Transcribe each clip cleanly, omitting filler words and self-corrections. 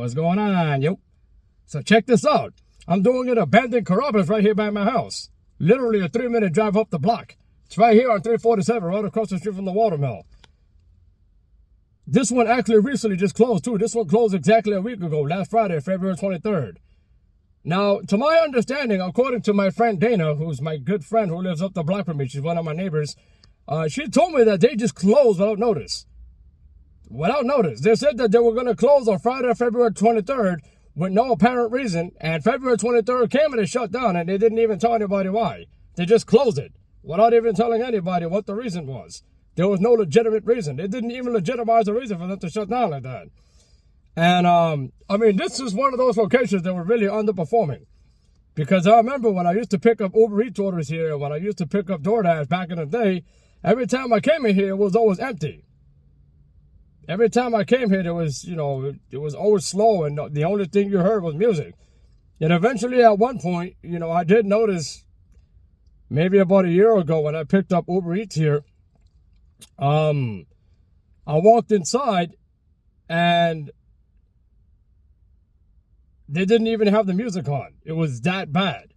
What's going on, yo? So check this out. I'm doing an abandoned Carrabba's right here by my house. Literally a 3-minute drive up the block. It's right here on 347, right across the street from the watermill. This one actually recently just closed too. This one closed exactly a week ago, last Friday, February 23rd. Now, to my understanding, according to my friend Dana, who's my good friend who lives up the block from me, she's one of my neighbors, she told me that they just closed without notice. Without notice. They said that they were going to close on Friday, February 23rd with no apparent reason, and February 23rd came and it shut down, and they didn't even tell anybody why. They just closed it without even telling anybody what the reason was. There was no legitimate reason. They didn't even legitimize the reason for them to shut down like that. And, I mean, this is one of those locations that were really underperforming. Because I remember when I used to pick up Uber Eats orders here, when I used to pick up DoorDash back in the day, every time I came in here, it was always empty. Every time I came here, there was, it was always slow, and the only thing you heard was music. And eventually, at one point, I did notice, maybe about a year ago when I picked up Uber Eats here, I walked inside, and they didn't even have the music on. It was that bad.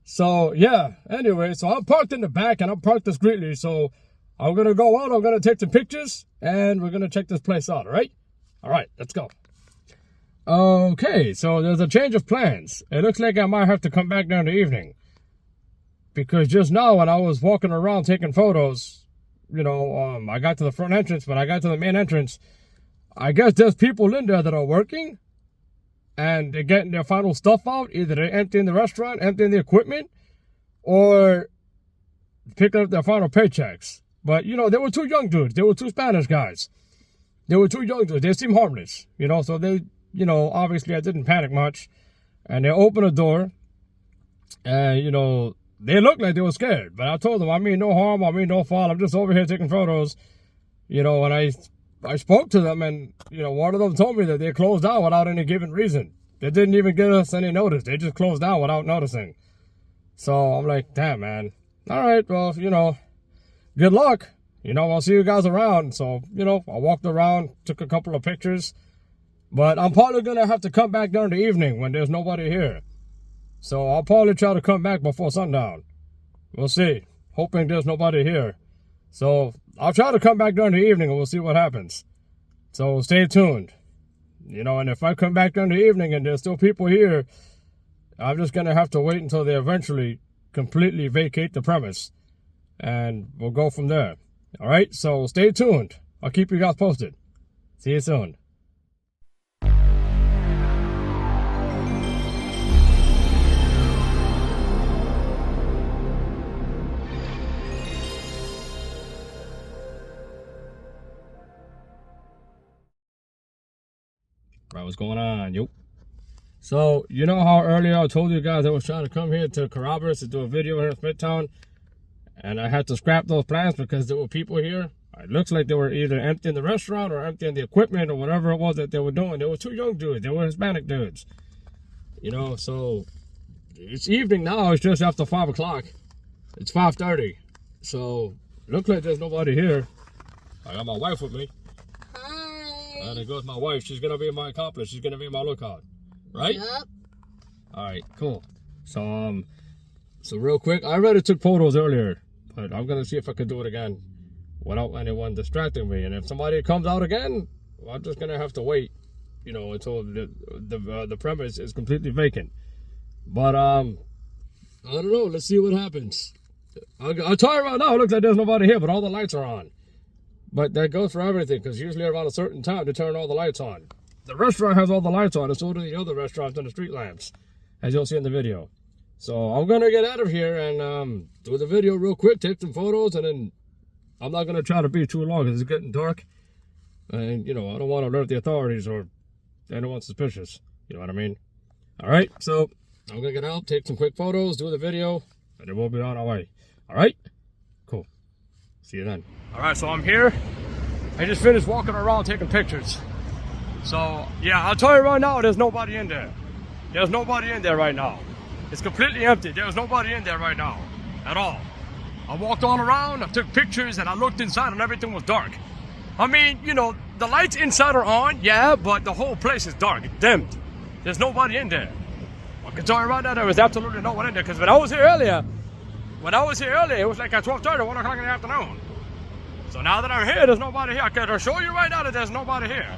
So, yeah, anyway, so I'm parked in the back, and I'm parked discreetly, so I'm going to go out, I'm going to take some pictures, and we're going to check this place out, all right? All right, let's go. Okay, so there's a change of plans. It looks like I might have to come back down the evening. Because just now when I was walking around taking photos, I got to the front entrance, but I got to the main entrance. I guess there's people in there that are working, and they're getting their final stuff out. Either they're emptying the restaurant, emptying the equipment, or picking up their final paychecks. But, there were two young dudes. They were two Spanish guys. They were two young dudes. They seemed harmless, so they, obviously I didn't panic much. And they opened the door, and, they looked like they were scared. But I told them, I mean no harm, I mean no foul. I'm just over here taking photos. And I spoke to them, and, one of them told me that they closed down without any given reason. They didn't even give us any notice. They just closed down without noticing. So I'm like, damn, man. All right, well, good luck. I'll see you guys around. So, I walked around, took a couple of pictures. But I'm probably going to have to come back during the evening when there's nobody here. So I'll probably try to come back before sundown. We'll see. Hoping there's nobody here. So I'll try to come back during the evening and we'll see what happens. So stay tuned. And if I come back during the evening and there's still people here, I'm just going to have to wait until they eventually completely vacate the premise. And we'll go from there. All right, so stay tuned. I'll keep you guys posted. See you soon. Right, what's going on, yo? So, you know how earlier I told you guys I was trying to come here to Carrabba to do a video here in Smithtown, and I had to scrap those plans because there were people here. It looks like they were either emptying the restaurant or emptying the equipment or whatever it was that they were doing. They were two young dudes. They were Hispanic dudes. So it's evening now. It's just after 5 o'clock. It's 5:30. So it looks like there's nobody here. I got my wife with me. Hi. And there goes my wife. She's going to be my accomplice. She's going to be my lookout. Right? Yep. All right, cool. So real quick, I already took photos earlier, but I'm going to see if I can do it again without anyone distracting me. And if somebody comes out again, well, I'm just going to have to wait, until the premise is completely vacant. But, I don't know. Let's see what happens. I'll tell you right now, it looks like there's nobody here, but all the lights are on. But that goes for everything, because usually around a certain time, they turn all the lights on. The restaurant has all the lights on, and so do the other restaurants and the street lamps, as you'll see in the video. So I'm going to get out of here and do the video real quick, take some photos, and then I'm not going to try to be too long because it's getting dark. And, I don't want to alert the authorities or anyone suspicious. You know what I mean? All right, so I'm going to get out, take some quick photos, do the video, and then we'll be on our way. All right? Cool. See you then. All right, so I'm here. I just finished walking around taking pictures. So, yeah, I'll tell you right now, there's nobody in there. There's nobody in there right now. It's completely empty. There's nobody in there right now at all. I walked all around, I took pictures, and I looked inside, and everything was dark. I mean, the the lights inside are on, yeah, but the whole place is dark, it's dimmed. There's nobody in there. I can tell you right now, there was absolutely no one in there, because when I was here earlier, it was like at 12:30, 1 o'clock in the afternoon. So now that I'm here, there's nobody here. I can show you right now that there's nobody here.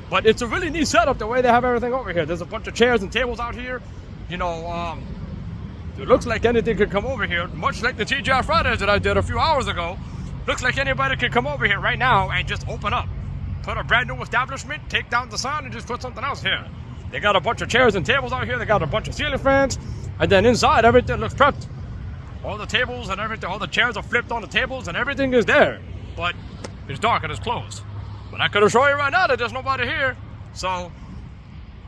But it's a really neat setup, the way they have everything over here. There's a bunch of chairs and tables out here. You know, it looks like anything could come over here, much like the TGI Fridays that I did a few hours ago. Looks like anybody could come over here right now and just open up. Put a brand new establishment, take down the sign, and just put something else here. They got a bunch of chairs and tables out here. They got a bunch of ceiling fans. And then inside, everything looks prepped. All the tables and everything, all the chairs are flipped on the tables and everything is there. But it's dark and it's closed. But I could show you right now that there's nobody here. So,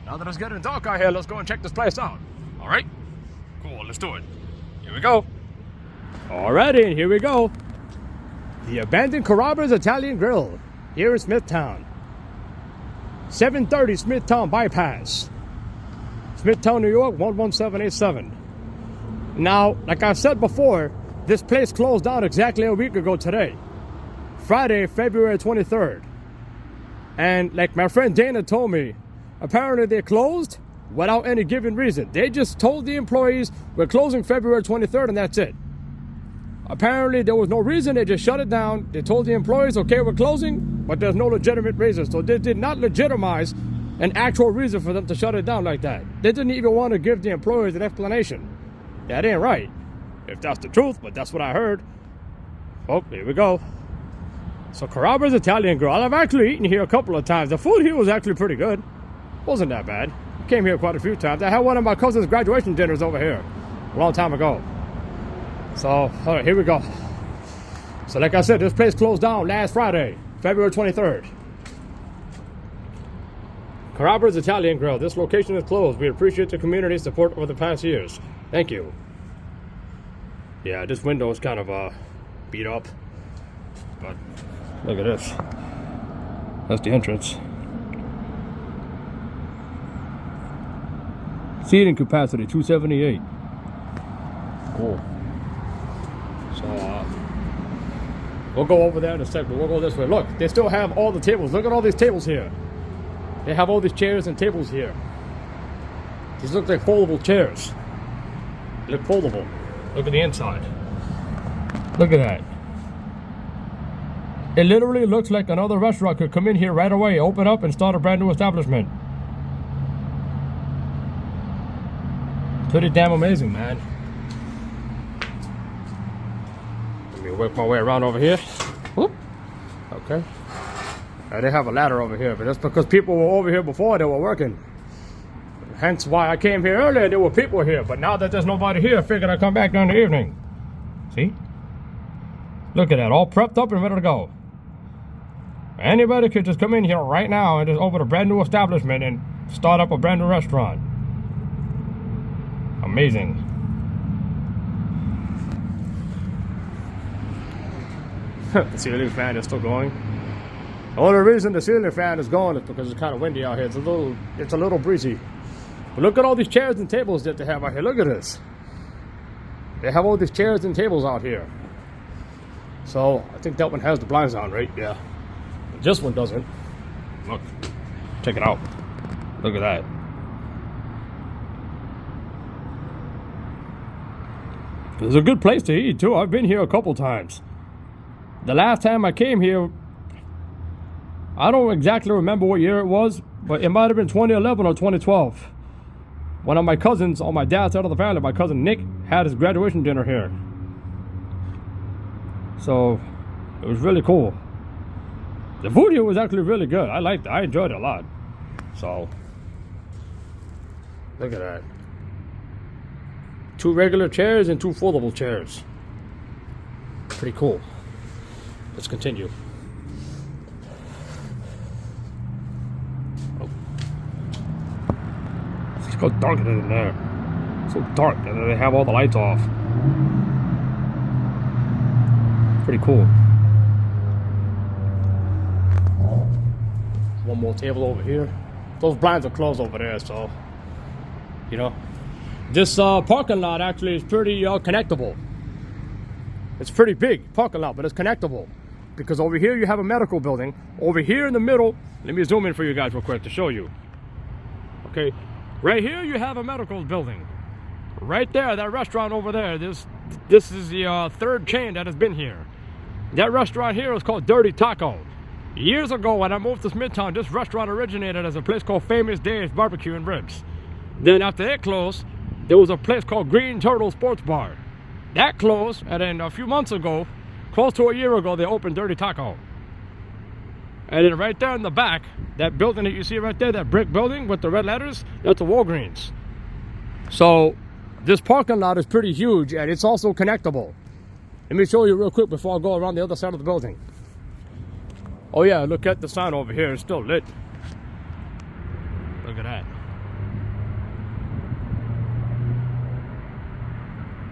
now that it's getting dark out here, let's go and check this place out. All right? Cool, let's do it. Here we go. Alrighty, here we go. The abandoned Carrabba's Italian Grill here in Smithtown. 730 Smithtown Bypass. Smithtown, New York, 11787. Now, like I said before, this place closed down exactly a week ago today. Friday, February 23rd. And like my friend Dana told me, apparently they closed without any given reason. They just told the employees, we're closing February 23rd and that's it. Apparently there was no reason, they just shut it down. They told the employees, okay, we're closing, but there's no legitimate reason. So they did not legitimize an actual reason for them to shut it down like that. They didn't even want to give the employees an explanation. That ain't right. If that's the truth, but that's what I heard. Oh, here we go. So Carrabba's Italian Grill. I've actually eaten here a couple of times. The food here was actually pretty good. Wasn't that bad. I came here quite a few times. I had one of my cousin's graduation dinners over here a long time ago. So, all right, here we go. So like I said, this place closed down last Friday, February 23rd. Carrabba's Italian Grill. This location is closed. We appreciate the community support over the past years. Thank you. Yeah, this window is kind of beat up. But look at this. That's the entrance. Seating capacity 278. Cool. So we'll go over there in a second. We'll go this way. Look, they still have all the tables. Look at all these tables here. They have all these chairs and tables here. These look like foldable chairs. They look foldable. Look at the inside. Look at that. It literally looks like another restaurant could come in here right away, open up, and start a brand new establishment. Pretty damn amazing, man. Let me work my way around over here. Whoop. Okay. They have a ladder over here, but that's because people were over here before they were working. Hence why I came here earlier, there were people here. But now that there's nobody here, I figured I'd come back during the evening. See? Look at that, all prepped up and ready to go. Anybody could just come in here right now and just open a brand new establishment and start up a brand new restaurant. Amazing. The ceiling fan is still going. The only reason the ceiling fan is going is because it's kind of windy out here. It's a little breezy. But look at all these chairs and tables that they have out here. Look at this. They have all these chairs and tables out here. So I think that one has the blinds on, right? Yeah. This one doesn't. Look. Check it out. Look at that. It's a good place to eat too. I've been here a couple times. The last time I came here, I don't exactly remember what year it was, but it might have been 2011 or 2012. One of my cousins on my dad's side of the family, my cousin Nick, had his graduation dinner here. So it was really cool. The food here was actually really good. I liked it. I enjoyed it a lot. So look at that. 2 regular chairs and 2 foldable chairs. Pretty cool. Let's continue. Oh. It's so dark in there. So dark, and they have all the lights off. Pretty cool. One more table over here. Those blinds are closed over there, so you know. This parking lot actually is pretty connectable. It's pretty big parking lot, but it's connectable. because over here you have a medical building. Over here in the middle, let me zoom in for you guys real quick to show you. Okay, right here you have a medical building. Right there, that restaurant over there, this is the third chain that has been here. That restaurant here is called Dirty Taco. Years ago when I moved to Smithtown, this restaurant originated as a place called Famous Dave's Barbecue and Ribs. Then after it closed, there was a place called Green Turtle Sports Bar. That closed, and then a few months ago, close to a year ago, they opened Dirty Taco. And then right there in the back, that building that you see right there, that brick building with the red letters, that's a Walgreens. So this parking lot is pretty huge, and it's also connectable. Let me show you real quick before I go around the other side of the building. Oh yeah, look at the sign over here, it's still lit. Look at that.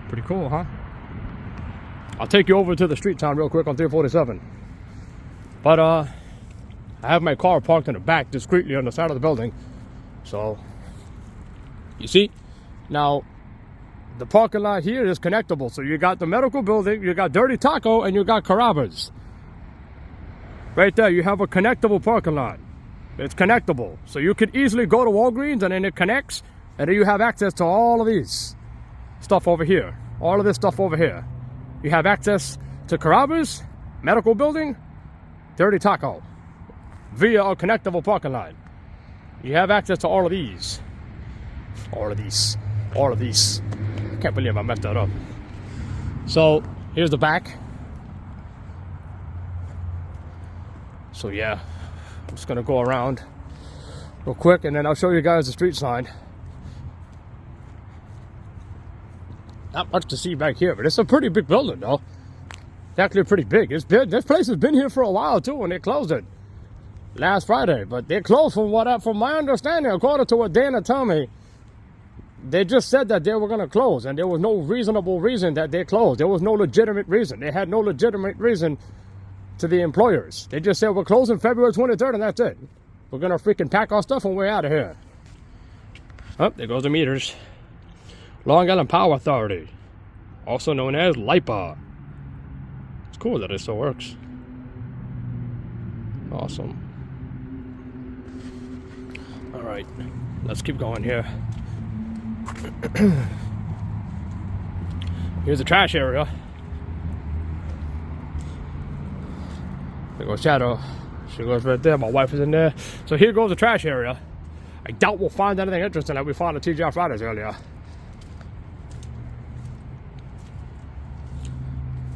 Pretty cool, huh? I'll take you over to the street town real quick on 347. But I have my car parked in the back discreetly on the side of the building. So, you see? Now, the parking lot here is connectable. So you got the medical building, you got Dirty Taco, and you got Carrabba's. Right there, you have a connectable parking lot. It's connectable. So you could easily go to Walgreens and then it connects, and then you have access to all of these stuff over here. All of this stuff over here. You have access to Carrabba's, medical building, Dirty Taco, via a connectable parking lot. You have access to all of these. All of these. All of these. I can't believe I messed that up. So, here's the back. So yeah, I'm just gonna go around real quick and then I'll show you guys the street sign. Not much to see back here, but it's a pretty big building though. It's actually pretty big. It's been, this place has been here for a while too, and they closed it last Friday. But they closed from my understanding, according to what Dana told me. They just said that they were going to close, and there was no reasonable reason that they closed. There was no legitimate reason. They had no legitimate reason to the employers. They just said we're closing February 23rd, and that's it. We're going to freaking pack our stuff and we're out of here. Oh, there goes the meters. Long Island Power Authority, also known as LIPA. It's cool that it still works. Awesome. All right, let's keep going here. Here's the trash area. There goes Shadow. She goes right there. My wife is in there. So here goes the trash area. I doubt we'll find anything interesting like we found at TGI Fridays earlier.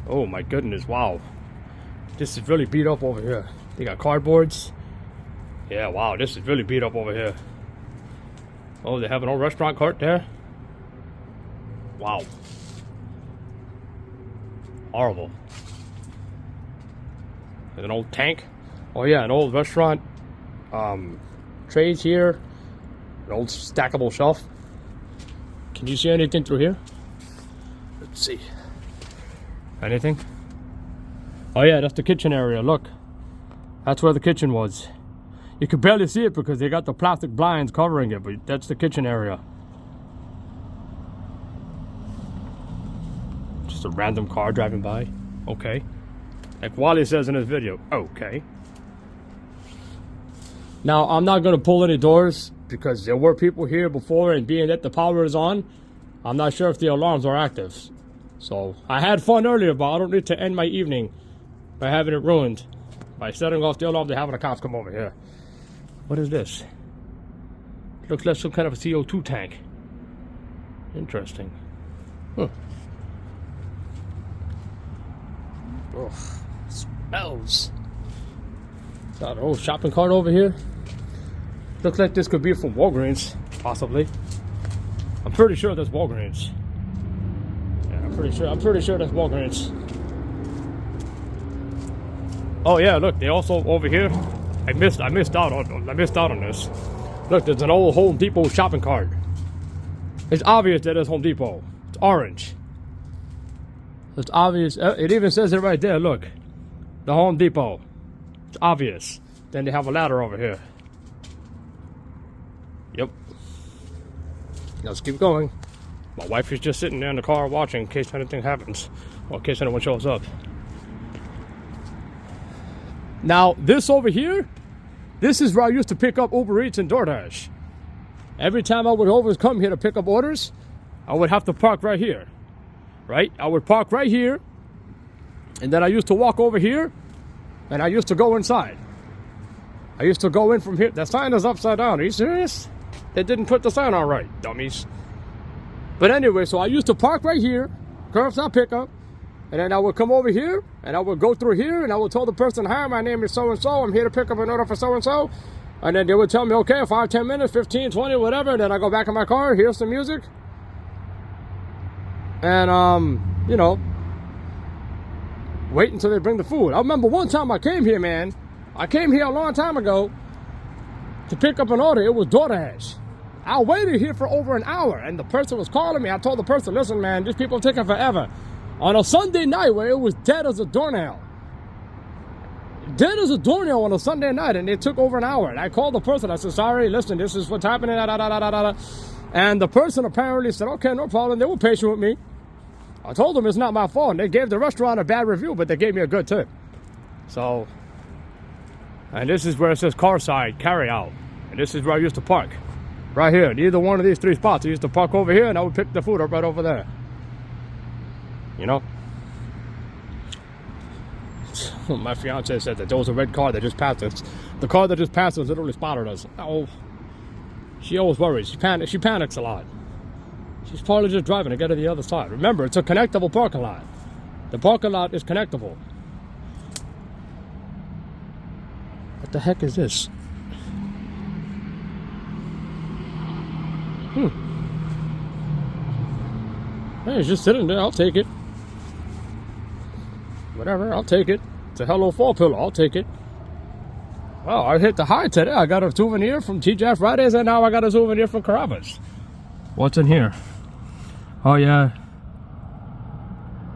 Oh my goodness, wow. This is really beat up over here. They got cardboards. Yeah, wow, this is really beat up over here. Oh, they have an old restaurant cart there. Wow. Horrible. There's an old tank. Oh yeah, an old restaurant trays here. An old stackable shelf. Can you see anything through here? Let's see. Anything? Oh yeah, that's the kitchen area. Look, that's where the kitchen was. You can barely see it because they got the plastic blinds covering it, but that's the kitchen area. Just a random car driving by. Okay. Like Wally says in his video. Okay. Now, I'm not going to pull any doors because there were people here before, and being that the power is on, I'm not sure if the alarms are active. So, I had fun earlier, but I don't need to end my evening by having it ruined by setting off the alarm to having the cops come over here. What is this? Looks like some kind of a CO2 tank. Interesting. Huh. Ugh, smells. Got an old shopping cart over here. Looks like this could be from Walgreens, possibly. I'm pretty sure that's Walgreens. Yeah, I'm pretty sure that's Walgreens. Oh yeah, look, they also over here. I missed out on this. Look, there's an old Home Depot shopping cart. It's obvious that it's Home Depot. It's orange. It's obvious. It even says it right there. Look, the Home Depot. It's obvious. Then they have a ladder over here. Yep. Let's keep going. My wife is just sitting there in the car watching in case anything happens, or in case anyone shows up. Now, this over here, this is where I used to pick up Uber Eats and DoorDash. Every time I would always come here to pick up orders, I would have to park right here, right? I would park right here, and then I used to walk over here, and I used to go inside. I used to go in from here. That sign is upside down. Are you serious? They didn't put the sign on right, dummies. But anyway, so I used to park right here, curbside pickup, and then I would come over here, and I would go through here, and I would tell the person, hi, my name is so-and-so, I'm here to pick up an order for so-and-so. And then they would tell me, okay, 5, 10 minutes, 15, 20, whatever. And then I go back in my car, hear some music. And, you know, wait until they bring the food. I remember one time I came here, man. I came here a long time ago to pick up an order. It was DoorDash. I waited here for over an hour, and the person was calling me. I told the person, listen, man, these people are taking forever. On a Sunday night where it was dead as a doornail. Dead as a doornail on a Sunday night, and it took over an hour. And I called the person. I said, sorry, listen, this is what's happening. And the person apparently said, okay, no problem. They were patient with me. I told them it's not my fault. And they gave the restaurant a bad review, but they gave me a good tip. So, and this is where it says car side, carry out. And this is where I used to park. Right here. In either one of these 3 spots. I used to park over here, and I would pick the food up right over there. You know? My fiance said that there was a red car that just passed us. The car that just passed us literally spotted us. Oh, she always worries. She panics a lot. She's probably just driving to get to the other side. Remember, it's a connectable parking lot. The parking lot is connectable. What the heck is this? Hey, it's just sitting there. I'll take it. Whatever, I'll take it. It's a Hello Fall pillow. I'll take it. Well, I hit the high today. I got a souvenir from TGI Fridays, and now I got a souvenir from Carrabba's. What's in here? Oh, yeah.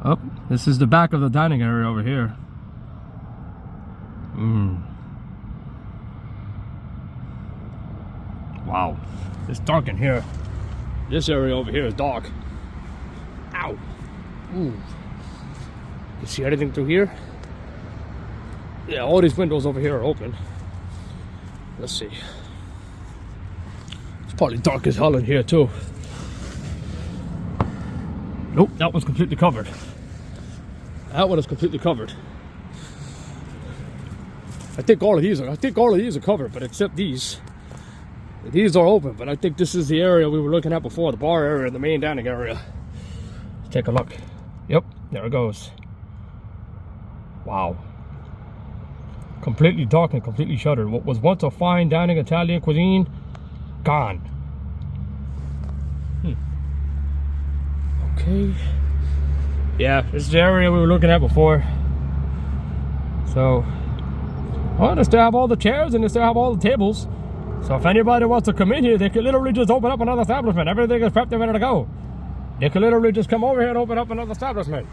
Oh, this is the back of the dining area over here. Wow. It's dark in here. This area over here is dark. Ow. Ooh. You see anything through here? Yeah, all these windows over here are open. Let's see. It's probably dark as hell in here too. Nope, that one's completely covered. That one is completely covered. I think all of these are covered, but except these. These are open, but I think this is the area we were looking at before, the bar area, the main dining area. Let's take a look. Yep, there it goes. Wow. Completely dark and completely shuttered. What was once a fine dining Italian cuisine, gone. Okay. Yeah, this is the area we were looking at before. So, well, they still have all the chairs and they still have all the tables. So if anybody wants to come in here, they can literally just open up another establishment. Everything is prepped and ready to go. They can literally just come over here and open up another establishment.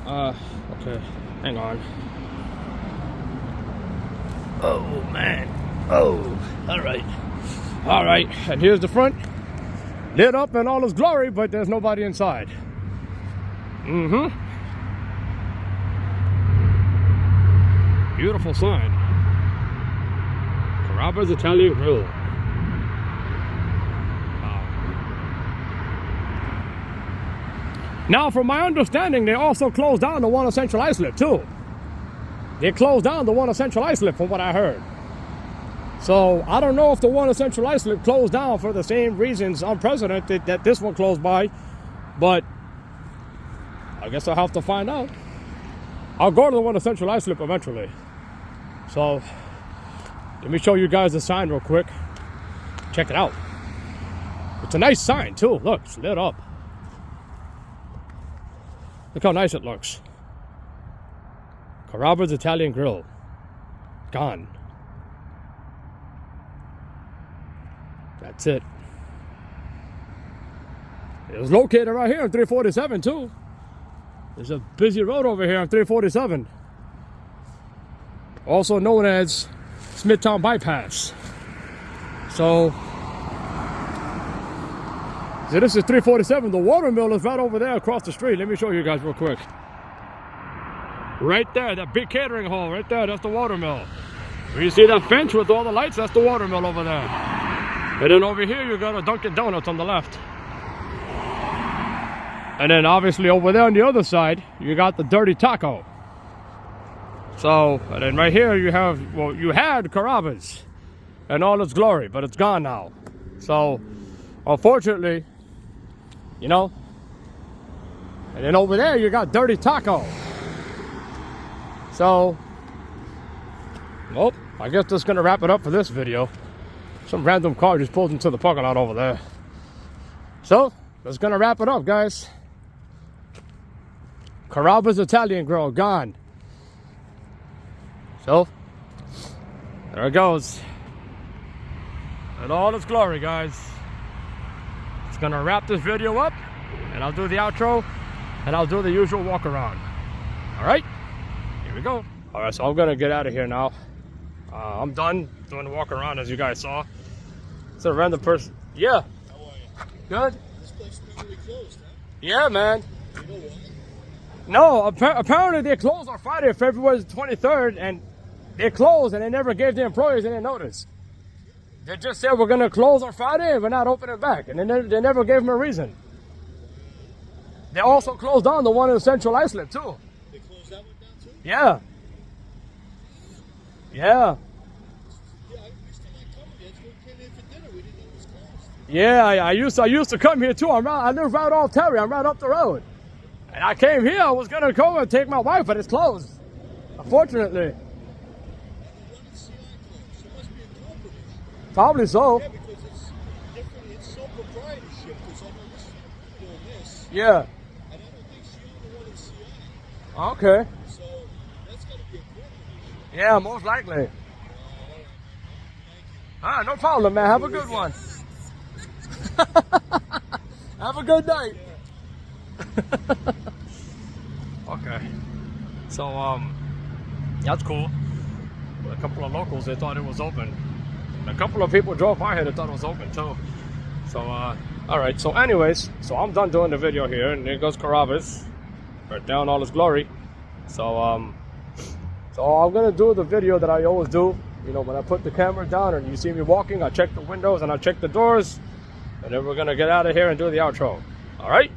Okay, hang on. Oh, man. Oh, all right. All right, and here's the front. Lit up in all its glory, but there's nobody inside. Beautiful sign. Carrabba's Italian Grill. Now, from my understanding, they also closed down the one on Central Islip, too. They closed down the one on Central Islip, from what I heard. So, I don't know if the one on Central Islip closed down for the same reasons unprecedented that this one closed by, but I guess I'll have to find out. I'll go to the one on Central Islip eventually. So, let me show you guys the sign real quick. Check it out. It's a nice sign, too. Look, it's lit up. Look how nice it looks. Carrabba's Italian Grill. Gone. That's it. It was located right here on 347 too. There's a busy road over here on 347. Also known as Smithtown Bypass. So this is 347. The water mill is right over there across the street. Let me show you guys real quick. Right there, that big catering hall right there, that's the watermill. Where you see that fence with all the lights, that's the watermill over there. And then over here you got a Dunkin' Donuts on the left. And then obviously over there on the other side, you got the Dirty Taco. So, and then right here you have, well, you had Carrabba's in all its glory, but it's gone now. So, unfortunately, you know, and then over there you got Dirty Taco. So, well, I guess that's gonna wrap it up for this video. Some random car just pulled into the parking lot over there. So, that's gonna wrap it up, guys. Carrabba's Italian Grill, gone. So, there it goes. In all its glory, guys. It's gonna wrap this video up, and I'll do the outro, and I'll do the usual walk around. All right, here we go. All right, so I'm gonna get out of here now. I'm done doing the walk around, as you guys saw. It's a random person. Yeah. How are you? Good. This place probably closed, huh? Yeah, man. You know why? No, apparently they closed on Friday, February 23rd, and they closed, and they never gave the employees any notice. They just said we're gonna close on Friday and we're not opening back, and they never gave them a reason. They also closed down the one in Central Islip too. They closed that one down too? Yeah. Yeah. Yeah, I used to like coming there. We came in for dinner. We didn't know it was closed. Yeah, I used to come here too. I live right off Terry. I'm right up the road. And I came here. I was gonna go and take my wife, but it's closed. Unfortunately. Probably so. Yeah, because it's different. It's sole proprietorship. Because I know this doing this. Yeah. And I don't think she owned the one in CI. Okay. So that's got to be a corporate issue. Yeah, most likely. Ah, no problem, man. Have a good one. Have a good night. Okay. So, that's cool. A couple of locals, they thought it was open. A couple of people drove by here that thought it was open too. So, all right. So anyways, so I'm done doing the video here, and there goes Carrabba's right down all its glory. So, so I'm gonna do the video that I always do. You know, when I put the camera down and you see me walking, I check the windows and I check the doors, and then we're gonna get out of here and do the outro. All right.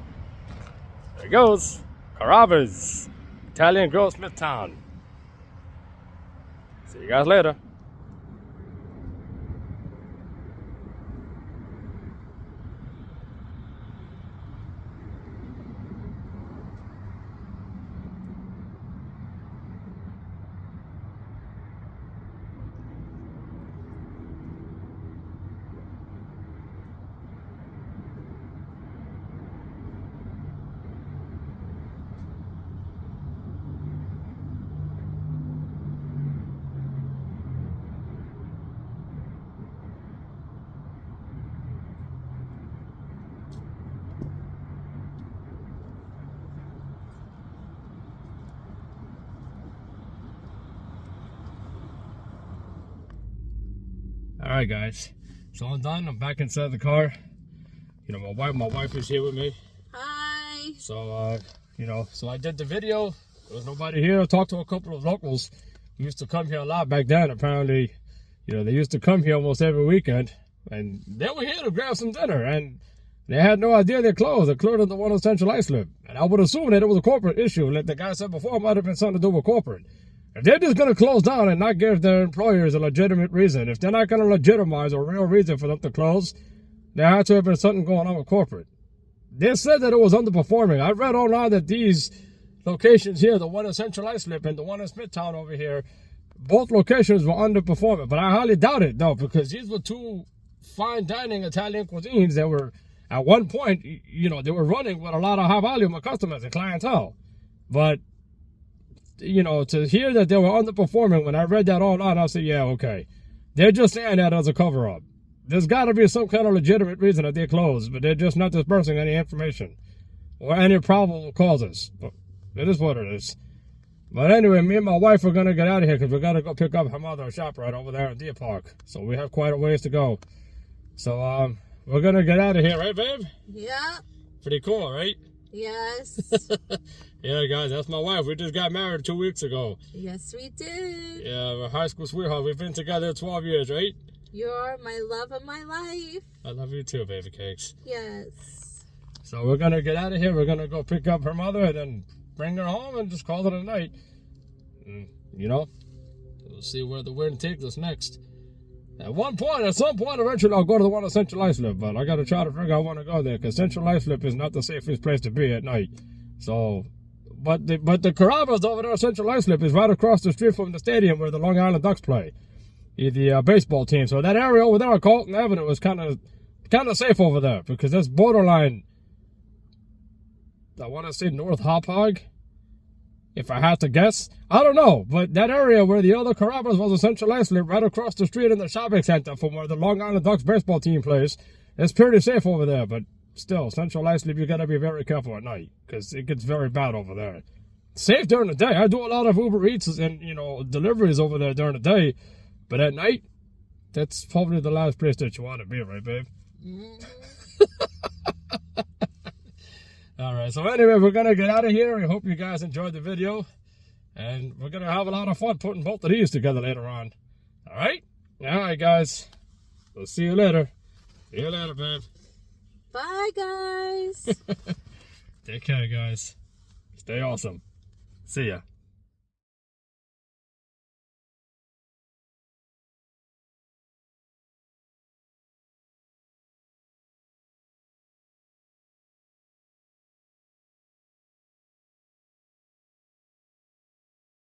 There it goes. Carrabba's Italian Grill, Smithtown. See you guys later. All right, guys. So I'm done. I'm back inside the car. You know, my wife is here with me. Hi. So, you know, so I did the video. There was nobody here. I talked to a couple of locals who used to come here a lot back then. Apparently, you know, they used to come here almost every weekend, and they were here to grab some dinner, and they had no idea they closed. They closed the one on Central Islip, and I would assume that it was a corporate issue. Like the guy said before, it might have been something to do with corporate. If they're just going to close down and not give their employers a legitimate reason, if they're not going to legitimize a real reason for them to close, there had to have been something going on with corporate. They said that it was underperforming. I read online that these locations here, the one in Central Islip and the one in Smithtown over here, both locations were underperforming. But I highly doubt it, though, because these were two fine dining Italian cuisines that were, at one point, you know, they were running with a lot of high volume of customers and clientele. But you know, to hear that they were underperforming, when I read that online, I said, yeah, okay. They're just saying that as a cover-up. There's got to be some kind of legitimate reason that they closed, but they're just not dispersing any information or any probable causes. But it is what it is. But anyway, me and my wife are going to get out of here because we got to go pick up her mother shop right over there in Deer Park. So we have quite a ways to go. So we're going to get out of here, right, babe? Yeah. Pretty cool, right? Yes. Yeah, guys, that's my wife. We just got married 2 weeks ago. Yes, we did. Yeah, we're high school sweetheart. We've been together 12 years, right? You're my love of my life. I love you too, baby cakes. Yes. So we're going to get out of here. We're going to go pick up her mother and then bring her home and just call it a night. And, you know, we'll see where the wind takes us next. At some point, eventually I'll go to the one at Central Islip, but I got to try to figure out I want to go there because Central Islip is not the safest place to be at night. So, but the Carrabba's over there at Central Islip is right across the street from the stadium where the Long Island Ducks play, the baseball team. So that area over there on Colton Avenue is kind of safe over there because that's borderline. I want to say North Hauppauge. If I had to guess, I don't know, but that area where the other Carrabba's was a Central Islip, right across the street in the shopping center from where the Long Island Ducks baseball team plays, it's pretty safe over there. But still, Central Islip, you gotta be very careful at night because it gets very bad over there. Safe during the day. I do a lot of Uber Eats and deliveries over there during the day, but at night, that's probably the last place that you want to be, right, babe? Mm-hmm. All right, so anyway, we're going to get out of here. I hope you guys enjoyed the video. And we're going to have a lot of fun putting both of these together later on. All right? All right, guys. We'll see you later. See you later, babe. Bye, guys. Take care, guys. Stay awesome. See ya.